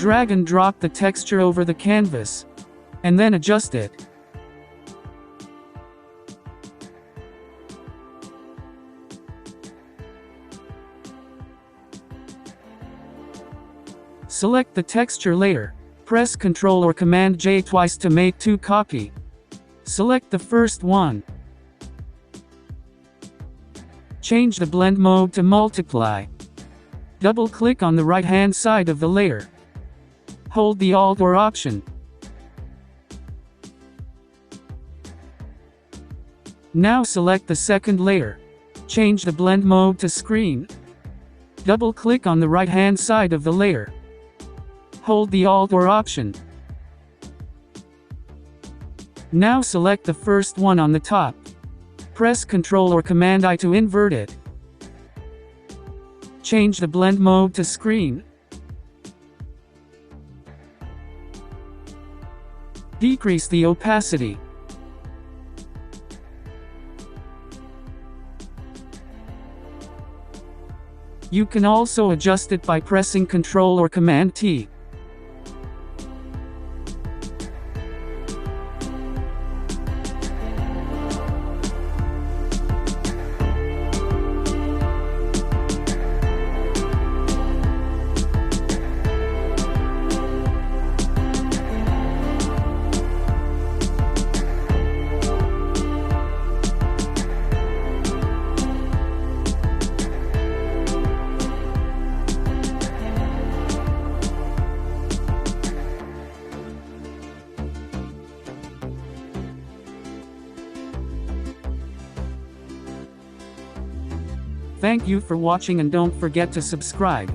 Drag and drop the texture over the canvas, and then adjust it. Select the texture layer. Press Ctrl or Command J twice to make two copy. Select the first one. Change the blend mode to multiply. Double-click on the right-hand side of the layer. Hold the Alt or Option. Now select the second layer. Change the blend mode to Screen. Double-click on the right-hand side of the layer. Hold the Alt or Option. Now select the first one on the top. Press Ctrl or Command I to invert it. Change the blend mode to Screen. Decrease the opacity. You can also adjust it by pressing Ctrl or Command T. Thank you for watching and don't forget to subscribe.